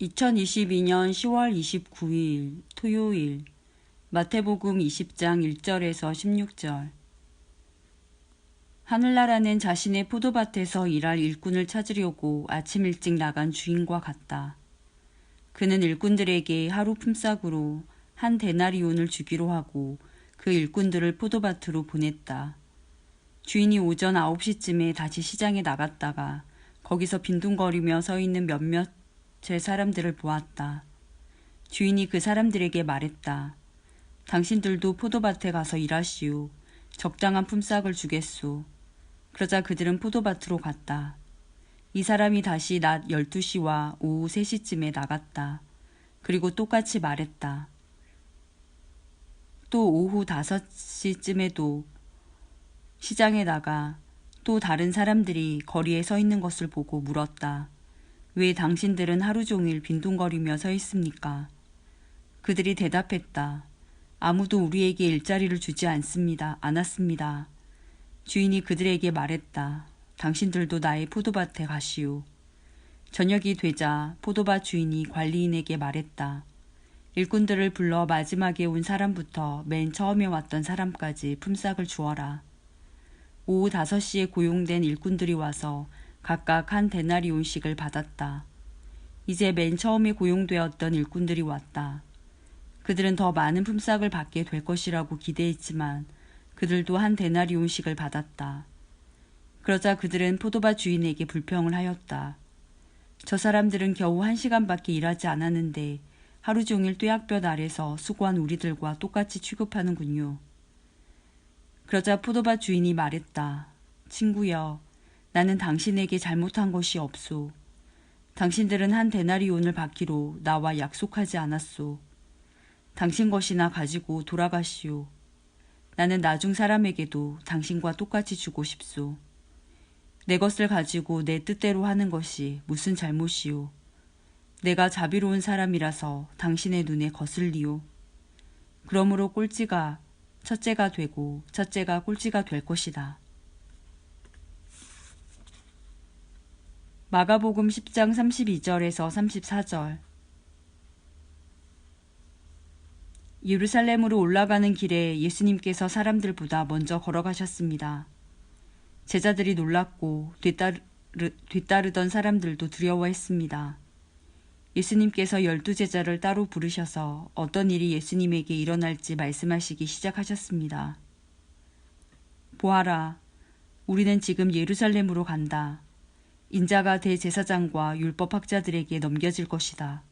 2022년 10월 29일 토요일 마태복음 20장 1절에서 16절. 하늘나라는 자신의 포도밭에서 일할 일꾼을 찾으려고 아침 일찍 나간 주인과 같다. 그는 일꾼들에게 하루 품삯으로 한 데나리온을 주기로 하고 그 일꾼들을 포도밭으로 보냈다. 주인이 오전 9시쯤에 다시 시장에 나갔다가 거기서 빈둥거리며 서 있는 몇몇의 사람들을 보았다. 주인이 그 사람들에게 말했다. 당신들도 포도밭에 가서 일하시오. 적당한 품삯을 주겠소. 그러자 그들은 포도밭으로 갔다. 이 사람이 다시 낮 12시와 오후 3시쯤에 나갔다. 그리고 똑같이 말했다. 또 오후 5시쯤에도 시장에 나가 또 다른 사람들이 거리에 서 있는 것을 보고 물었다. 왜 당신들은 하루 종일 빈둥거리며 서 있습니까? 그들이 대답했다. 아무도 우리에게 일자리를 주지 않았습니다. 주인이 그들에게 말했다. 당신들도 나의 포도밭에 가시오. 저녁이 되자 포도밭 주인이 관리인에게 말했다. 일꾼들을 불러 마지막에 온 사람부터 맨 처음에 왔던 사람까지 품삯을 주어라. 오후 5시에 고용된 일꾼들이 와서 각각 한 데나리온씩을 받았다. 이제 맨 처음에 고용되었던 일꾼들이 왔다. 그들은 더 많은 품삯을 받게 될 것이라고 기대했지만 그들도 한 데나리온씩을 받았다. 그러자 그들은 포도밭 주인에게 불평을 하였다. 저 사람들은 겨우 1시간밖에 일하지 않았는데 하루 종일 뙤약볕 아래서 수고한 우리들과 똑같이 취급하는군요. 그러자 포도밭 주인이 말했다. 친구여, 나는 당신에게 잘못한 것이 없소. 당신들은 한 데나리온을 받기로 나와 약속하지 않았소. 당신 것이나 가지고 돌아가시오. 나는 나중 사람에게도 당신과 똑같이 주고 싶소. 내 것을 가지고 내 뜻대로 하는 것이 무슨 잘못이오. 내가 자비로운 사람이라서 당신의 눈에 거슬리오. 그러므로 꼴찌가 첫째가 되고 첫째가 꼴찌가 될 것이다. 마가복음 10장 32절에서 34절. 예루살렘으로 올라가는 길에 예수님께서 사람들보다 먼저 걸어가셨습니다. 제자들이 놀랐고 뒤따르던 사람들도 두려워했습니다. 예수님께서 12제자를 따로 부르셔서 어떤 일이 예수님에게 일어날지 말씀하시기 시작하셨습니다. 보아라, 우리는 지금 예루살렘으로 간다. 인자가 대제사장과 율법학자들에게 넘겨질 것이다.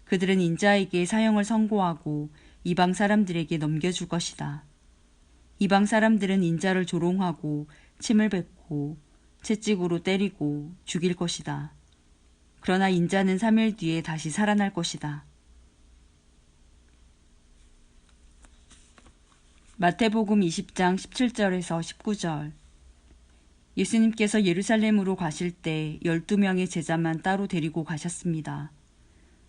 그들은 인자에게 사형을 선고하고 이방 사람들에게 넘겨줄 것이다. 이방 사람들은 인자를 조롱하고 침을 뱉고 채찍으로 때리고 죽일 것이다. 그러나 인자는 3일 뒤에 다시 살아날 것이다. 마태복음 20장 17절에서 19절. 예수님께서 예루살렘으로 가실 때 12명의 제자만 따로 데리고 가셨습니다.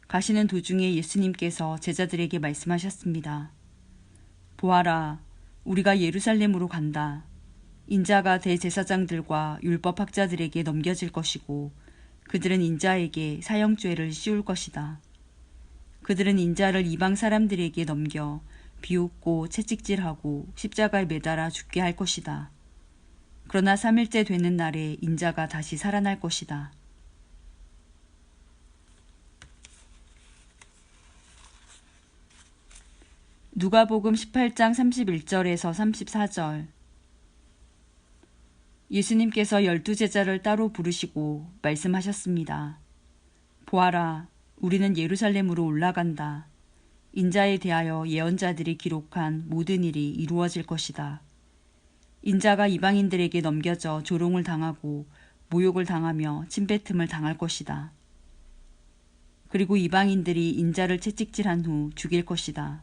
가시는 도중에 예수님께서 제자들에게 말씀하셨습니다. 보아라, 우리가 예루살렘으로 간다. 인자가 대제사장들과 율법학자들에게 넘겨질 것이고 그들은 인자에게 사형죄를 씌울 것이다. 그들은 인자를 이방 사람들에게 넘겨 비웃고 채찍질하고 십자가에 매달아 죽게 할 것이다. 그러나 3일째 되는 날에 인자가 다시 살아날 것이다. 누가복음 18장 31절에서 34절. 예수님께서 12제자를 따로 부르시고 말씀하셨습니다. 보아라, 우리는 예루살렘으로 올라간다. 인자에 대하여 예언자들이 기록한 모든 일이 이루어질 것이다. 인자가 이방인들에게 넘겨져 조롱을 당하고 모욕을 당하며 침뱉음을 당할 것이다. 그리고 이방인들이 인자를 채찍질한 후 죽일 것이다.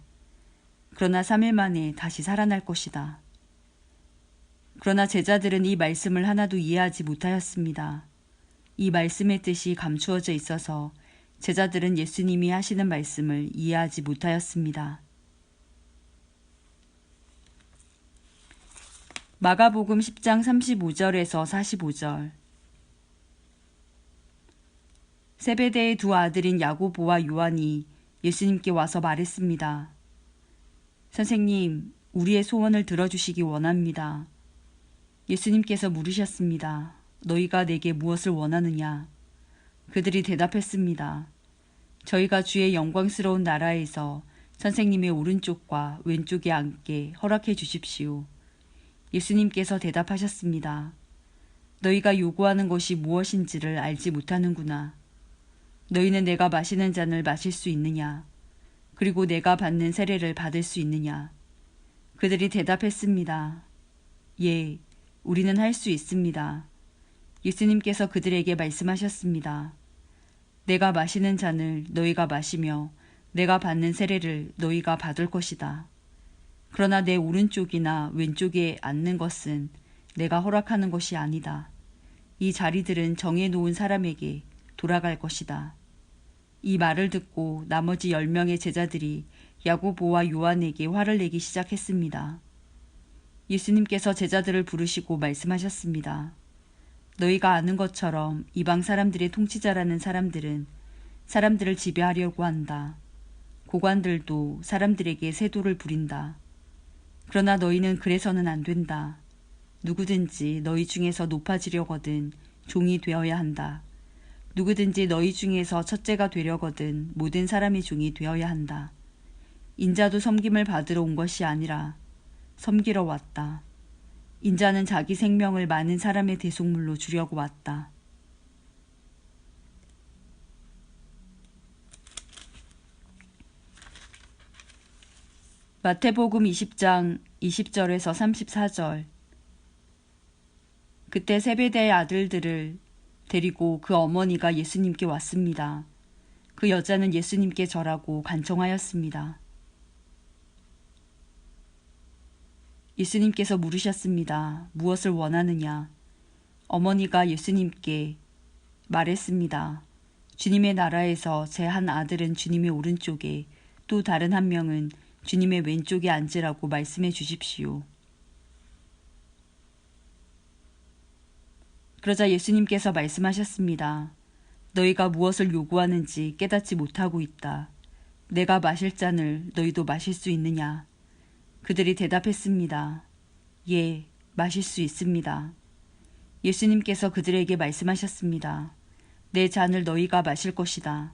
그러나 3일 만에 다시 살아날 것이다. 그러나 제자들은 이 말씀을 하나도 이해하지 못하였습니다. 이 말씀의 뜻이 감추어져 있어서 제자들은 예수님이 하시는 말씀을 이해하지 못하였습니다. 마가복음 10장 35절에서 45절. 세베대의 두 아들인 야고보와 요한이 예수님께 와서 말했습니다. 선생님, 우리의 소원을 들어주시기 원합니다. 예수님께서 물으셨습니다. 너희가 내게 무엇을 원하느냐? 그들이 대답했습니다. 저희가 주의 영광스러운 나라에서 선생님의 오른쪽과 왼쪽에 앉게 허락해 주십시오. 예수님께서 대답하셨습니다. 너희가 요구하는 것이 무엇인지를 알지 못하는구나. 너희는 내가 마시는 잔을 마실 수 있느냐? 그리고 내가 받는 세례를 받을 수 있느냐? 그들이 대답했습니다. 예, 우리는 할 수 있습니다. 예수님께서 그들에게 말씀하셨습니다. 내가 마시는 잔을 너희가 마시며 내가 받는 세례를 너희가 받을 것이다. 그러나 내 오른쪽이나 왼쪽에 앉는 것은 내가 허락하는 것이 아니다. 이 자리들은 정해놓은 사람에게 돌아갈 것이다. 이 말을 듣고 나머지 10명의 제자들이 야고보와 요한에게 화를 내기 시작했습니다. 예수님께서 제자들을 부르시고 말씀하셨습니다. 너희가 아는 것처럼 이방 사람들의 통치자라는 사람들은 사람들을 지배하려고 한다. 고관들도 사람들에게 세도를 부린다. 그러나 너희는 그래서는 안 된다. 누구든지 너희 중에서 높아지려거든 종이 되어야 한다. 누구든지 너희 중에서 첫째가 되려거든 모든 사람의 종이 되어야 한다. 인자도 섬김을 받으러 온 것이 아니라 섬기러 왔다. 인자는 자기 생명을 많은 사람의 대속물로 주려고 왔다. 마태복음 20장 20절에서 34절. 그때 세베대의 아들들을 데리고 그 어머니가 예수님께 왔습니다. 그 여자는 예수님께 절하고 간청하였습니다. 예수님께서 물으셨습니다. 무엇을 원하느냐? 어머니가 예수님께 말했습니다. 주님의 나라에서 제 한 아들은 주님의 오른쪽에 또 다른 한 명은 주님의 왼쪽에 앉으라고 말씀해 주십시오. 그러자 예수님께서 말씀하셨습니다. 너희가 무엇을 요구하는지 깨닫지 못하고 있다. 내가 마실 잔을 너희도 마실 수 있느냐? 그들이 대답했습니다. 예, 마실 수 있습니다. 예수님께서 그들에게 말씀하셨습니다. 내 잔을 너희가 마실 것이다.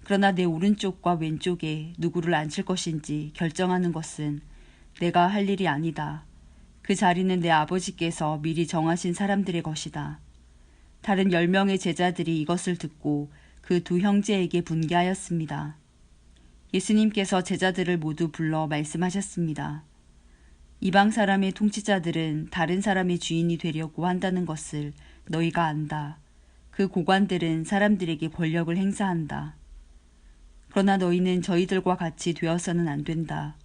그러나 내 오른쪽과 왼쪽에 누구를 앉힐 것인지 결정하는 것은 내가 할 일이 아니다. 그 자리는 내 아버지께서 미리 정하신 사람들의 것이다. 다른 10명의 제자들이 이것을 듣고 그 두 형제에게 분개하였습니다. 예수님께서 제자들을 모두 불러 말씀하셨습니다. 이방 사람의 통치자들은 다른 사람의 주인이 되려고 한다는 것을 너희가 안다. 그 고관들은 사람들에게 권력을 행사한다. 그러나 너희는 저희들과 같이 되어서는 안 된다.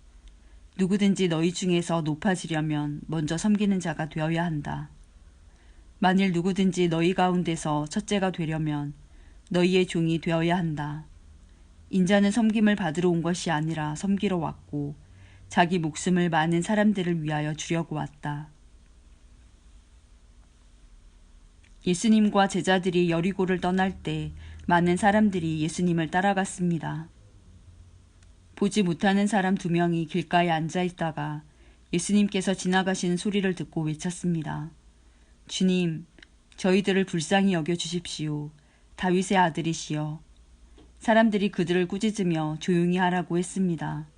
누구든지 너희 중에서 높아지려면 먼저 섬기는 자가 되어야 한다. 만일 누구든지 너희 가운데서 첫째가 되려면 너희의 종이 되어야 한다. 인자는 섬김을 받으러 온 것이 아니라 섬기러 왔고 자기 목숨을 많은 사람들을 위하여 주려고 왔다. 예수님과 제자들이 여리고를 떠날 때 많은 사람들이 예수님을 따라갔습니다. 보지 못하는 사람 2명이 길가에 앉아 있다가 예수님께서 지나가시는 소리를 듣고 외쳤습니다. 주님, 저희들을 불쌍히 여겨 주십시오. 다윗의 아들이시여. 사람들이 그들을 꾸짖으며 조용히 하라고 했습니다.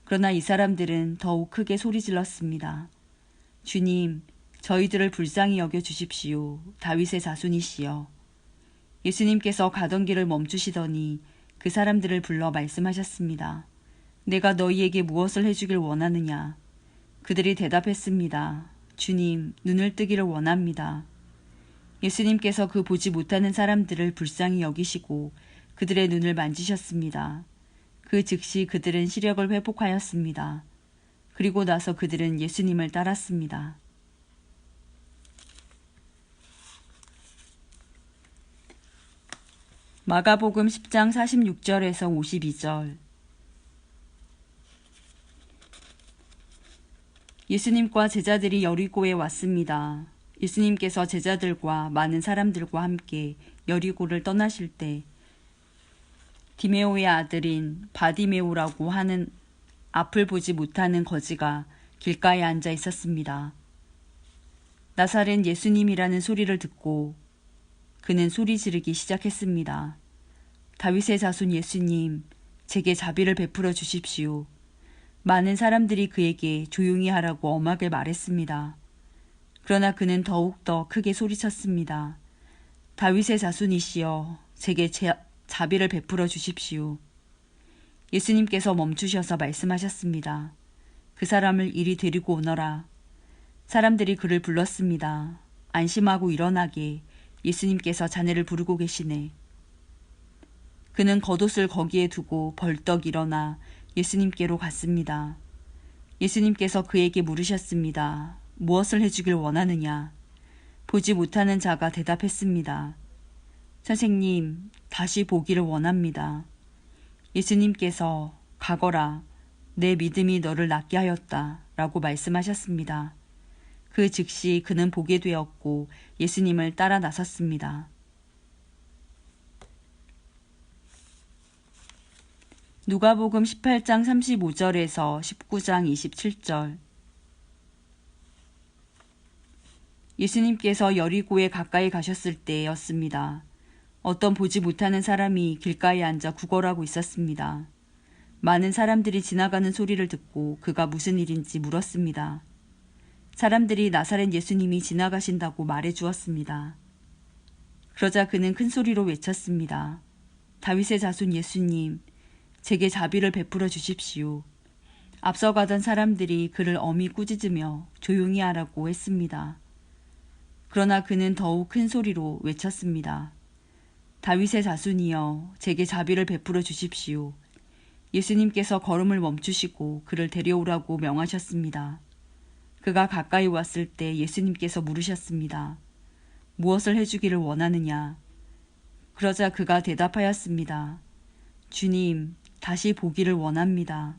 그러나 이 사람들은 더욱 크게 소리질렀습니다. 주님, 저희들을 불쌍히 여겨 주십시오. 다윗의 자손이시여. 예수님께서 가던 길을 멈추시더니 그 사람들을 불러 말씀하셨습니다. 내가 너희에게 무엇을 해주길 원하느냐? 그들이 대답했습니다. 주님, 눈을 뜨기를 원합니다. 예수님께서 그 보지 못하는 사람들을 불쌍히 여기시고 그들의 눈을 만지셨습니다. 그 즉시 그들은 시력을 회복하였습니다. 그리고 나서 그들은 예수님을 따랐습니다. 마가복음 10장 46절에서 52절. 예수님과 제자들이 여리고에 왔습니다. 예수님께서 제자들과 많은 사람들과 함께 여리고를 떠나실 때 디메오의 아들인 바디메오라고 하는 앞을 보지 못하는 거지가 길가에 앉아 있었습니다. 나사렛 예수님이라는 소리를 듣고 그는 소리 지르기 시작했습니다. 다윗의 자손 예수님, 제게 자비를 베풀어 주십시오. 많은 사람들이 그에게 조용히 하라고 엄하게 말했습니다. 그러나 그는 더욱더 크게 소리쳤습니다. 다윗의 자손이시여, 제게 자비를 베풀어 주십시오. 예수님께서 멈추셔서 말씀하셨습니다. 그 사람을 이리 데리고 오너라. 사람들이 그를 불렀습니다. 안심하고 일어나게 예수님께서 자네를 부르고 계시네. 그는 겉옷을 거기에 두고 벌떡 일어나 예수님께로 갔습니다. 예수님께서 그에게 물으셨습니다. 무엇을 해주길 원하느냐? 보지 못하는 자가 대답했습니다. 선생님, 다시 보기를 원합니다. 예수님께서 가거라, 내 믿음이 너를 낫게 하였다 라고 말씀하셨습니다. 그 즉시 그는 보게 되었고 예수님을 따라 나섰습니다. 누가복음 18장 35절에서 19장 27절. 예수님께서 여리고에 가까이 가셨을 때였습니다. 어떤 보지 못하는 사람이 길가에 앉아 구걸하고 있었습니다. 많은 사람들이 지나가는 소리를 듣고 그가 무슨 일인지 물었습니다. 사람들이 나사렛 예수님이 지나가신다고 말해 주었습니다. 그러자 그는 큰 소리로 외쳤습니다. 다윗의 자손 예수님, 제게 자비를 베풀어 주십시오. 앞서가던 사람들이 그를 엄히 꾸짖으며 조용히 하라고 했습니다. 그러나 그는 더욱 큰 소리로 외쳤습니다. 다윗의 자손이여, 제게 자비를 베풀어 주십시오. 예수님께서 걸음을 멈추시고 그를 데려오라고 명하셨습니다. 그가 가까이 왔을 때 예수님께서 물으셨습니다. 무엇을 해주기를 원하느냐? 그러자 그가 대답하였습니다. 주님, 다시 보기를 원합니다.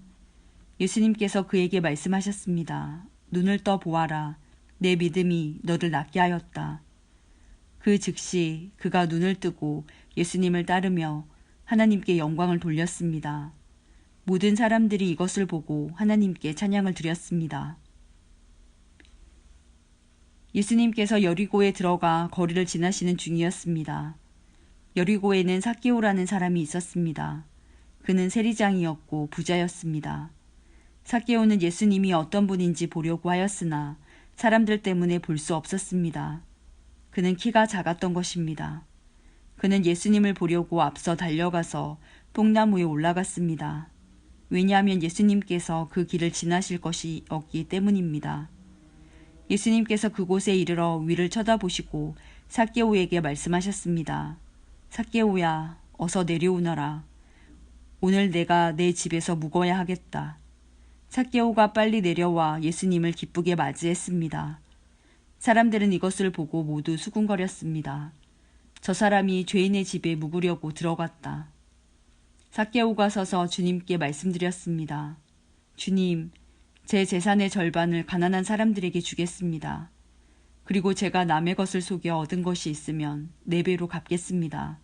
예수님께서 그에게 말씀하셨습니다. 눈을 떠 보아라. 내 믿음이 너를 낫게 하였다. 그 즉시 그가 눈을 뜨고 예수님을 따르며 하나님께 영광을 돌렸습니다. 모든 사람들이 이것을 보고 하나님께 찬양을 드렸습니다. 예수님께서 여리고에 들어가 거리를 지나시는 중이었습니다. 여리고에는 삭개오라는 사람이 있었습니다. 그는 세리장이었고 부자였습니다. 삭개오는 예수님이 어떤 분인지 보려고 하였으나 사람들 때문에 볼 수 없었습니다. 그는 키가 작았던 것입니다. 그는 예수님을 보려고 앞서 달려가서 뽕나무에 올라갔습니다. 왜냐하면 예수님께서 그 길을 지나실 것이었기 때문입니다. 예수님께서 그곳에 이르러 위를 쳐다보시고 삭개오에게 말씀하셨습니다. 삭개오야, 어서 내려오너라. 오늘 내가 내 집에서 묵어야 하겠다. 삭개오가 빨리 내려와 예수님을 기쁘게 맞이했습니다. 사람들은 이것을 보고 모두 수군거렸습니다. 저 사람이 죄인의 집에 묵으려고 들어갔다. 삭개오가 서서 주님께 말씀드렸습니다. 주님, 제 재산의 절반을 가난한 사람들에게 주겠습니다. 그리고 제가 남의 것을 속여 얻은 것이 있으면 4배로 갚겠습니다.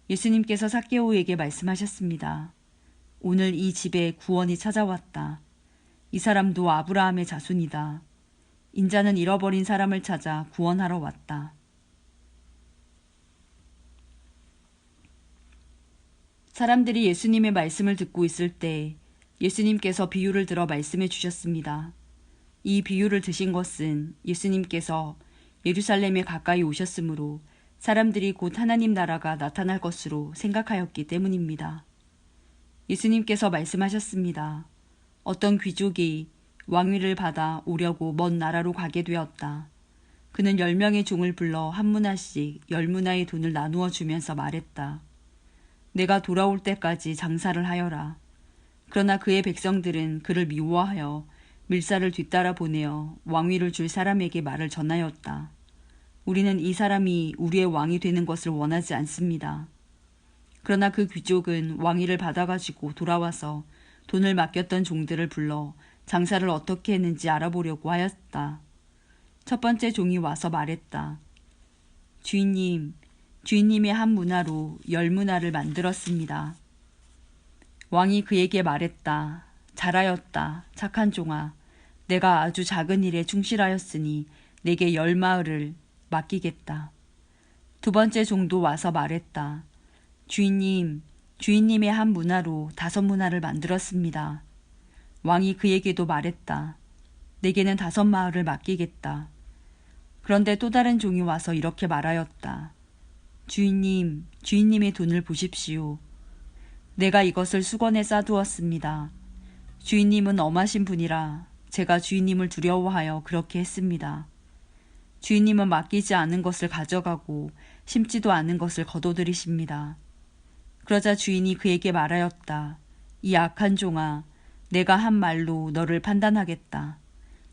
예수님께서 삭개오에게 말씀하셨습니다. 오늘 이 집에 구원이 찾아왔다. 이 사람도 아브라함의 자손이다. 인자는 잃어버린 사람을 찾아 구원하러 왔다. 사람들이 예수님의 말씀을 듣고 있을 때 예수님께서 비유를 들어 말씀해 주셨습니다. 이 비유를 드신 것은 예수님께서 예루살렘에 가까이 오셨으므로 사람들이 곧 하나님 나라가 나타날 것으로 생각하였기 때문입니다. 예수님께서 말씀하셨습니다. 어떤 귀족이 왕위를 받아 오려고 먼 나라로 가게 되었다. 그는 10명의 종을 불러 한 문화씩 10문화의 돈을 나누어 주면서 말했다. 내가 돌아올 때까지 장사를 하여라. 그러나 그의 백성들은 그를 미워하여 밀사를 뒤따라 보내어 왕위를 줄 사람에게 말을 전하였다. 우리는 이 사람이 우리의 왕이 되는 것을 원하지 않습니다. 그러나 그 귀족은 왕위를 받아가지고 돌아와서 돈을 맡겼던 종들을 불러 장사를 어떻게 했는지 알아보려고 하였다. 첫 번째 종이 와서 말했다. 주인님, 주인님의 한 문화로 10문화를 만들었습니다. 왕이 그에게 말했다. 잘하였다, 착한 종아. 내가 아주 작은 일에 충실하였으니 내게 10마을을 맡기겠다. 두 번째 종도 와서 말했다. 주인님, 주인님의 한 문화로 5문화를 만들었습니다. 왕이 그에게도 말했다. 내게는 5마을을 맡기겠다. 그런데 또 다른 종이 와서 이렇게 말하였다. 주인님, 주인님의 돈을 보십시오. 내가 이것을 수건에 싸두었습니다. 주인님은 엄하신 분이라 제가 주인님을 두려워하여 그렇게 했습니다. 주인님은 맡기지 않은 것을 가져가고 심지도 않은 것을 거둬들이십니다. 그러자 주인이 그에게 말하였다. 이 악한 종아, 내가 한 말로 너를 판단하겠다.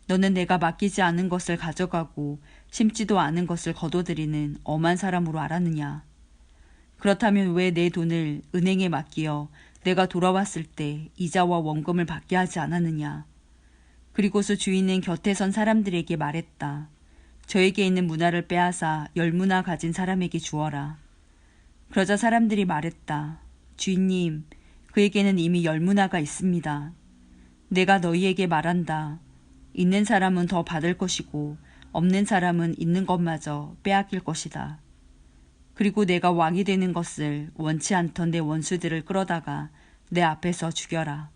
너는 내가 맡기지 않은 것을 가져가고 심지도 않은 것을 거둬들이는 엄한 사람으로 알았느냐. 그렇다면 왜 내 돈을 은행에 맡기어 내가 돌아왔을 때 이자와 원금을 받게 하지 않았느냐. 그리고서 주인은 곁에 선 사람들에게 말했다. 저에게 있는 문화를 빼앗아 10문화 가진 사람에게 주어라. 그러자 사람들이 말했다. 주인님, 그에게는 이미 10문화가 있습니다. 내가 너희에게 말한다. 있는 사람은 더 받을 것이고 없는 사람은 있는 것마저 빼앗길 것이다. 그리고 내가 왕이 되는 것을 원치 않던 내 원수들을 끌어다가 내 앞에서 죽여라.